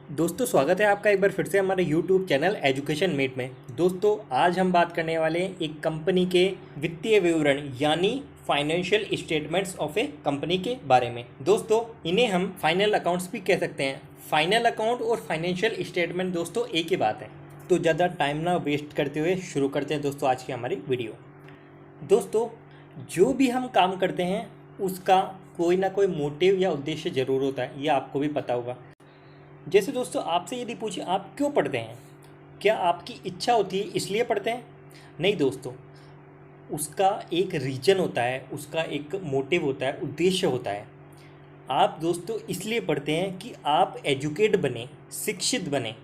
दोस्तों स्वागत है आपका एक बार फिर से हमारे YouTube चैनल एजुकेशन मीट में। दोस्तों आज हम बात करने वाले हैं एक कंपनी के वित्तीय विवरण यानी financial statements of A company के बारे में। दोस्तों इन्हें हम फाइनल अकाउंट्स भी कह सकते हैं। फाइनल अकाउंट और फाइनेंशियल स्टेटमेंट दोस्तों एक ही बात है। तो ज़्यादा टाइम ना वेस्ट करते हुए शुरू करते हैं दोस्तों आज की हमारी वीडियो। दोस्तों जो भी हम काम करते हैं उसका कोई ना कोई मोटिव या उद्देश्य ज़रूर होता है, ये आपको भी पता होगा। जैसे दोस्तों आपसे यदि पूछे आप क्यों पढ़ते हैं, क्या आपकी इच्छा होती है इसलिए पढ़ते हैं? नहीं दोस्तों, उसका एक रीज़न होता है, उसका एक मोटिव होता है, उद्देश्य होता है। आप दोस्तों इसलिए पढ़ते हैं कि आप एजुकेट बने, शिक्षित बने।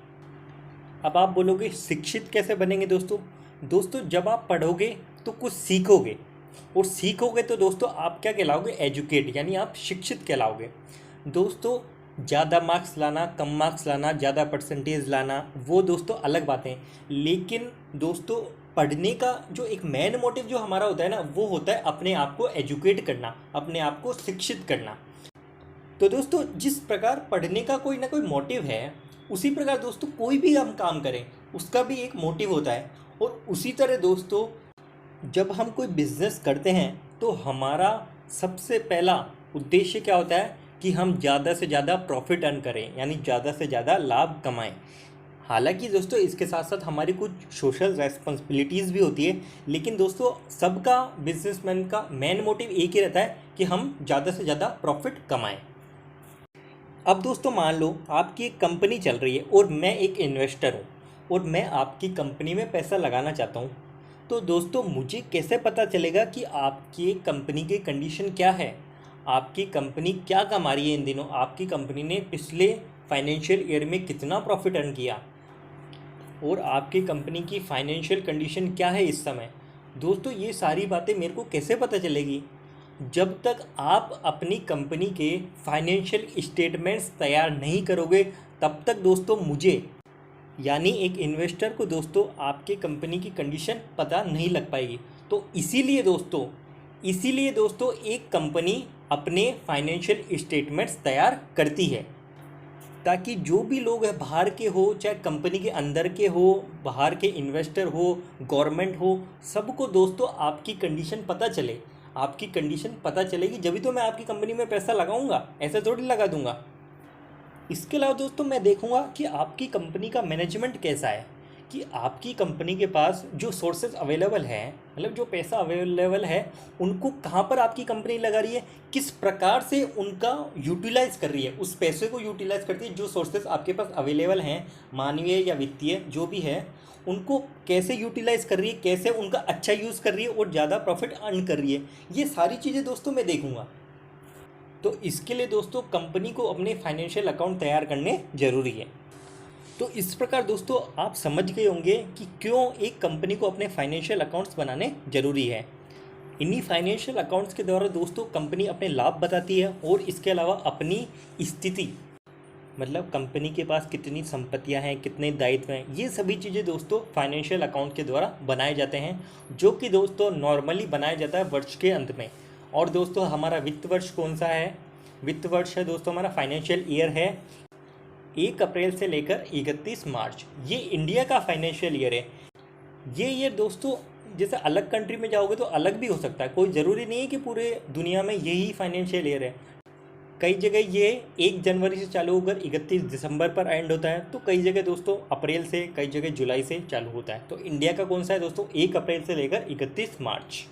अब आप बोलोगे शिक्षित कैसे बनेंगे दोस्तों? दोस्तों जब आप पढ़ोगे तो कुछ सीखोगे, और सीखोगे तो दोस्तों आप क्या कहलाओगे? एजुकेट, यानी आप शिक्षित कहलाओगे। दोस्तों ज़्यादा मार्क्स लाना, कम मार्क्स लाना, ज़्यादा परसेंटेज लाना, वो दोस्तों अलग बातें, लेकिन दोस्तों पढ़ने का जो एक मेन मोटिव जो हमारा होता है ना, वो होता है अपने आप को एजुकेट करना, अपने आप को शिक्षित करना। तो दोस्तों जिस प्रकार पढ़ने का कोई ना कोई मोटिव है, उसी प्रकार दोस्तों कोई भी हम काम करें उसका भी एक मोटिव होता है। और उसी तरह दोस्तों जब हम कोई बिज़नेस करते हैं तो हमारा सबसे पहला उद्देश्य क्या होता है कि हम ज़्यादा से ज़्यादा प्रॉफिट अर्न करें, यानी ज़्यादा से ज़्यादा लाभ कमाएं। हालांकि दोस्तों इसके साथ साथ हमारी कुछ सोशल रेस्पॉन्सिबिलिटीज़ भी होती है, लेकिन दोस्तों सबका बिजनेसमैन का मेन मोटिव एक ही रहता है कि हम ज़्यादा से ज़्यादा प्रॉफिट कमाएं। अब दोस्तों मान लो आपकी एक कंपनी चल रही है और मैं एक इन्वेस्टर हूँ और मैं आपकी कंपनी में पैसा लगाना चाहता हूँ। तो दोस्तों मुझे कैसे पता चलेगा कि आपकी कंपनी की कंडीशन क्या है, आपकी कंपनी क्या कमा रही है इन दिनों, आपकी कंपनी ने पिछले फाइनेंशियल ईयर में कितना प्रॉफिट अर्न किया, और आपकी कंपनी की फाइनेंशियल कंडीशन क्या है इस समय? दोस्तों ये सारी बातें मेरे को कैसे पता चलेगी? जब तक आप अपनी कंपनी के फाइनेंशियल स्टेटमेंट्स तैयार नहीं करोगे तब तक दोस्तों मुझे यानी एक इन्वेस्टर को दोस्तों आपके कंपनी की कंडीशन पता नहीं लग पाएगी। तो इसीलिए दोस्तों एक कंपनी अपने फाइनेंशियल स्टेटमेंट्स तैयार करती है, ताकि जो भी लोग हैं बाहर के हो, चाहे कंपनी के अंदर के हो, बाहर के इन्वेस्टर हो, गवर्नमेंट हो, सबको दोस्तों आपकी कंडीशन पता चले। आपकी कंडीशन पता चलेगी जब तो मैं आपकी कंपनी में पैसा लगाऊंगा, ऐसे थोड़ी लगा दूंगा। इसके अलावा दोस्तों मैं देखूंगा कि आपकी कंपनी का मैनेजमेंट कैसा है, कि आपकी कंपनी के पास जो सोर्सेज अवेलेबल हैं, मतलब जो पैसा अवेलेबल है, उनको कहाँ पर आपकी कंपनी लगा रही है, किस प्रकार से उनका यूटिलाइज़ कर रही है, उस पैसे को यूटिलाइज़ करती है। जो सोर्सेज आपके पास अवेलेबल हैं, मानवीय या वित्तीय जो भी है, उनको कैसे यूटिलाइज़ कर रही है, कैसे उनका अच्छा यूज़ कर रही है और ज़्यादा प्रॉफिट अर्न कर रही है, ये सारी चीज़ें दोस्तों मैं देखूँगा। तो इसके लिए दोस्तों कंपनी को अपने फाइनेंशियल अकाउंट तैयार करने ज़रूरी है। तो इस प्रकार दोस्तों आप समझ गए होंगे कि क्यों एक कंपनी को अपने फाइनेंशियल अकाउंट्स बनाने ज़रूरी है। इन्हीं फाइनेंशियल अकाउंट्स के द्वारा दोस्तों कंपनी अपने लाभ बताती है, और इसके अलावा अपनी स्थिति, मतलब कंपनी के पास कितनी संपत्तियां हैं, कितने दायित्व हैं, ये सभी चीज़ें दोस्तों फाइनेंशियल अकाउंट के द्वारा बनाए जाते हैं, जो कि दोस्तों नॉर्मली बनाया जाता है वर्ष के अंत में। और दोस्तों हमारा वित्त वर्ष कौन सा है? वित्त वर्ष है दोस्तों हमारा फाइनेंशियल ईयर है 1 अप्रैल से लेकर 31 मार्च। ये इंडिया का फाइनेंशियल ईयर है। ये ईयर दोस्तों जैसे अलग कंट्री में जाओगे तो अलग भी हो सकता है, कोई ज़रूरी नहीं है कि पूरे दुनिया में यही फाइनेंशियल ईयर है। कई जगह ये 1 जनवरी से चालू होकर 31 दिसंबर पर एंड होता है, तो कई जगह दोस्तों अप्रैल से, कई जगह जुलाई से चालू होता है। तो इंडिया का कौन सा है दोस्तों? 1 अप्रैल से लेकर 31 मार्च।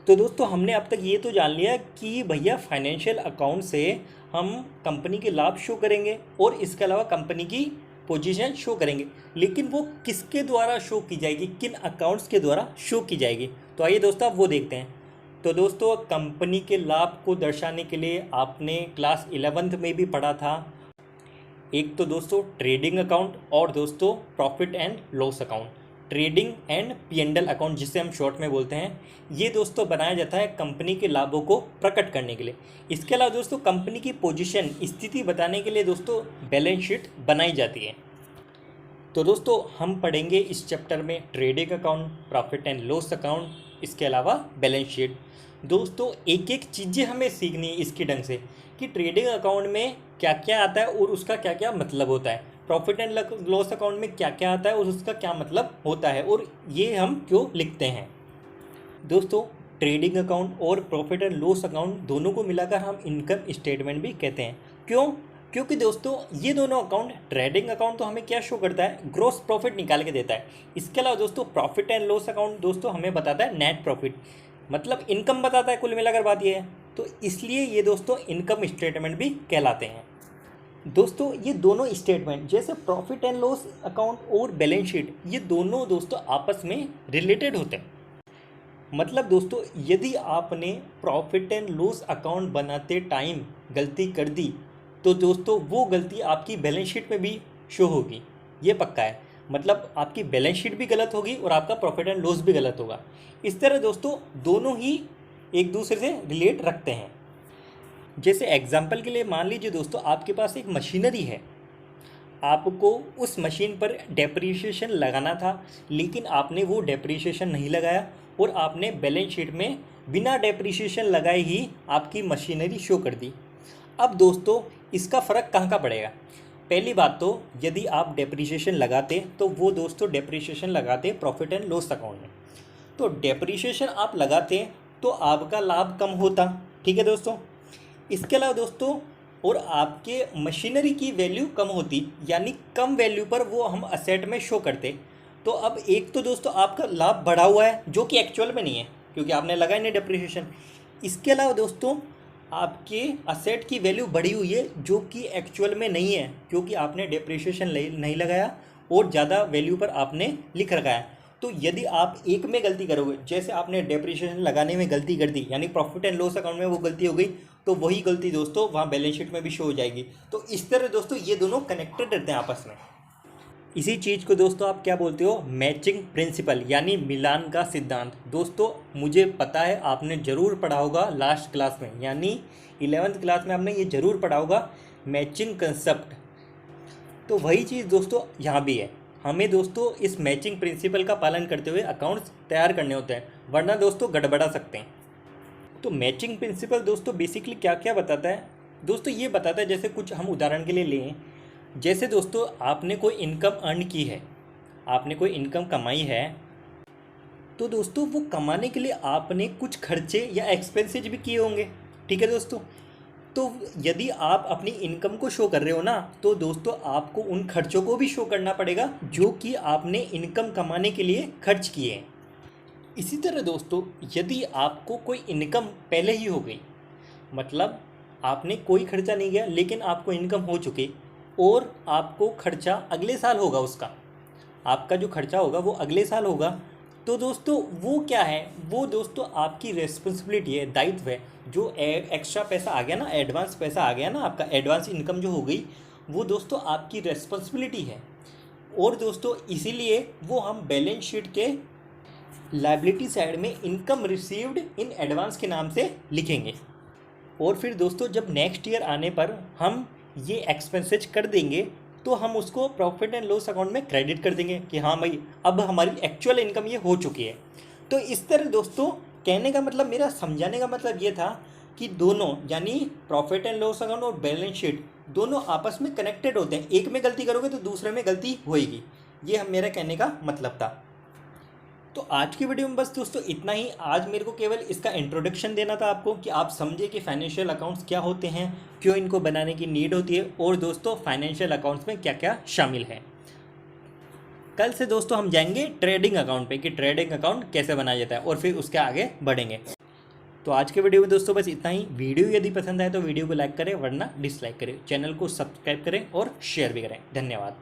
तो दोस्तों हमने अब तक ये तो जान लिया कि भैया फाइनेंशियल अकाउंट से हम कंपनी के लाभ शो करेंगे और इसके अलावा कंपनी की पोजीशन शो करेंगे, लेकिन वो किसके द्वारा शो की जाएगी, किन अकाउंट्स के द्वारा शो की जाएगी? तो आइए दोस्तों आप वो देखते हैं। तो दोस्तों कंपनी के लाभ को दर्शाने के लिए आपने क्लास 11th में भी पढ़ा था, एक तो दोस्तों ट्रेडिंग अकाउंट और दोस्तों profit and loss account. Trading and P&L account जिसे हम शॉर्ट में बोलते हैं, ये दोस्तों बनाया जाता है कंपनी के लाभों को प्रकट करने के लिए। इसके अलावा दोस्तों कंपनी की पोजीशन, स्थिति बताने के लिए दोस्तों बैलेंस शीट बनाई जाती है। तो दोस्तों हम पढ़ेंगे इस चैप्टर में trading account, profit and loss account, इसके अलावा बैलेंस शीट। दोस्तों एक एक चीज़ें हमें सीखनी है इसके ढंग से कि ट्रेडिंग अकाउंट में क्या क्या आता है और उसका क्या क्या मतलब होता है, प्रॉफिट एंड लॉस अकाउंट में क्या क्या आता है और उसका क्या मतलब होता है, और ये हम क्यों लिखते हैं। दोस्तों, ट्रेडिंग अकाउंट और प्रॉफिट एंड लॉस अकाउंट दोनों को मिलाकर हम इनकम स्टेटमेंट भी कहते हैं। क्यों? क्योंकि दोस्तों ये दोनों अकाउंट, ट्रेडिंग अकाउंट तो हमें क्या शो करता है, ग्रॉस प्रॉफिट निकाल के देता है। इसके अलावा दोस्तों प्रॉफिट एंड लॉस अकाउंट दोस्तों हमें बताता है नेट प्रॉफिट, मतलब इनकम बताता है। कुल मिलाकर बात ये है, तो इसलिए ये दोस्तों इनकम स्टेटमेंट भी कहलाते हैं। दोस्तों ये दोनों स्टेटमेंट जैसे प्रॉफिट एंड लॉस अकाउंट और बैलेंस शीट, ये दोनों दोस्तों आपस में रिलेटेड होते हैं। मतलब दोस्तों यदि आपने प्रॉफिट एंड लॉस अकाउंट बनाते टाइम गलती कर दी तो दोस्तों वो गलती आपकी बैलेंस शीट में भी शो होगी, ये पक्का है। मतलब आपकी बैलेंस शीट भी गलत होगी और आपका प्रॉफिट एंड लॉस भी गलत होगा। इस तरह दोस्तों दोनों ही एक दूसरे से रिलेट रखते हैं। जैसे एग्जाम्पल के लिए मान लीजिए दोस्तों आपके पास एक मशीनरी है, आपको उस मशीन पर डेप्रिसिएशन लगाना था, लेकिन आपने वो डेप्रिसिएशन नहीं लगाया और आपने बैलेंस शीट में बिना डेप्रिसिएशन लगाए ही आपकी मशीनरी शो कर दी। अब दोस्तों इसका फ़र्क कहाँ का पड़ेगा? पहली बात तो यदि आप डेप्रिसिएशन लगाते तो वो दोस्तों डेप्रिसिएशन लगाते प्रॉफिट एंड लॉस अकाउंट में, तो डेप्रिसिएशन आप लगाते तो आपका लाभ कम होता, ठीक है दोस्तों। इसके अलावा दोस्तों और आपके मशीनरी की वैल्यू कम होती, यानी कम वैल्यू पर वो हम असेट में शो करते। तो अब एक तो दोस्तों आपका लाभ बढ़ा हुआ है जो कि एक्चुअल में नहीं है क्योंकि आपने लगाया नहीं डेप्रिसिएशन। इसके अलावा दोस्तों आपके असेट की वैल्यू बढ़ी हुई है जो कि एक्चुअल में नहीं है क्योंकि आपने डेप्रिसिएशन नहीं लगाया और ज़्यादा वैल्यू पर आपने लिख रखा है। तो यदि आप एक में गलती करोगे, जैसे आपने डेप्रिसिएशन लगाने में गलती कर दी यानी प्रॉफिट एंड लॉस अकाउंट में वो गलती हो गई, तो वही गलती दोस्तों वहाँ बैलेंस शीट में भी शो हो जाएगी। तो इस तरह दोस्तों ये दोनों कनेक्टेड रहते हैं आपस में। इसी चीज़ को दोस्तों आप क्या बोलते हो, मैचिंग प्रिंसिपल यानी मिलान का सिद्धांत। दोस्तों मुझे पता है आपने ज़रूर पढ़ा होगा लास्ट क्लास में, यानी 11th क्लास में आपने ये ज़रूर पढ़ा होगा मैचिंग कंसेप्ट। तो वही चीज़ दोस्तों यहाँ भी है, हमें दोस्तों इस मैचिंग प्रिंसिपल का पालन करते हुए अकाउंट्स तैयार करने होते हैं, वरना दोस्तों गड़बड़ा सकते हैं। तो मैचिंग प्रिंसिपल दोस्तों बेसिकली क्या क्या बताता है? दोस्तों ये बताता है, जैसे कुछ हम उदाहरण के लिए लें, जैसे दोस्तों आपने कोई इनकम अर्न की है, आपने कोई इनकम कमाई है, तो दोस्तों वो कमाने के लिए आपने कुछ खर्चे या एक्सपेंसेज भी किए होंगे, ठीक है दोस्तों। तो यदि आप अपनी इनकम को शो कर रहे हो ना, तो दोस्तों आपको उन खर्चों को भी शो करना पड़ेगा जो कि आपने इनकम कमाने के लिए खर्च किए हैं। इसी तरह दोस्तों यदि आपको कोई इनकम पहले ही हो गई, मतलब आपने कोई खर्चा नहीं किया लेकिन आपको इनकम हो चुकी और आपको खर्चा अगले साल होगा, उसका आपका जो खर्चा होगा वो अगले साल होगा, तो दोस्तों वो क्या है, वो दोस्तों आपकी रेस्पॉन्सिबिलिटी है, दायित्व है। जो एक्स्ट्रा पैसा आ गया ना, एडवांस पैसा आ गया ना, आपका एडवांस इनकम जो हो गई, वो दोस्तों आपकी रेस्पॉन्सिबिलिटी है। और दोस्तों इसीलिए वो हम बैलेंस शीट के लायबिलिटी साइड में इनकम रिसीव्ड इन एडवांस के नाम से लिखेंगे। और फिर दोस्तों जब नेक्स्ट ईयर आने पर हम ये एक्सपेंसेज कर देंगे तो हम उसको प्रॉफिट एंड लॉस अकाउंट में क्रेडिट कर देंगे कि हाँ भाई अब हमारी एक्चुअल इनकम ये हो चुकी है। तो इस तरह दोस्तों कहने का मतलब, मेरा समझाने का मतलब ये था कि दोनों यानी प्रॉफिट एंड लॉस अकाउंट और बैलेंस शीट दोनों आपस में कनेक्टेड होते हैं। एक में गलती करोगे तो दूसरे में गलती होएगी, ये मेरा कहने का मतलब था। तो आज की वीडियो में बस दोस्तों इतना ही। आज मेरे को केवल इसका इंट्रोडक्शन देना था आपको कि आप समझे कि फाइनेंशियल अकाउंट्स क्या होते हैं, क्यों इनको बनाने की नीड होती है और दोस्तों फाइनेंशियल अकाउंट्स में क्या क्या शामिल है। कल से दोस्तों हम जाएंगे ट्रेडिंग अकाउंट पे कि ट्रेडिंग अकाउंट कैसे बनाया जाता है और फिर उसके आगे बढ़ेंगे। तो आज के वीडियो में दोस्तों बस इतना ही। वीडियो यदि पसंद आए तो वीडियो को लाइक करें, वरना डिसलाइक करें। चैनल को सब्सक्राइब करें और शेयर भी करें। धन्यवाद।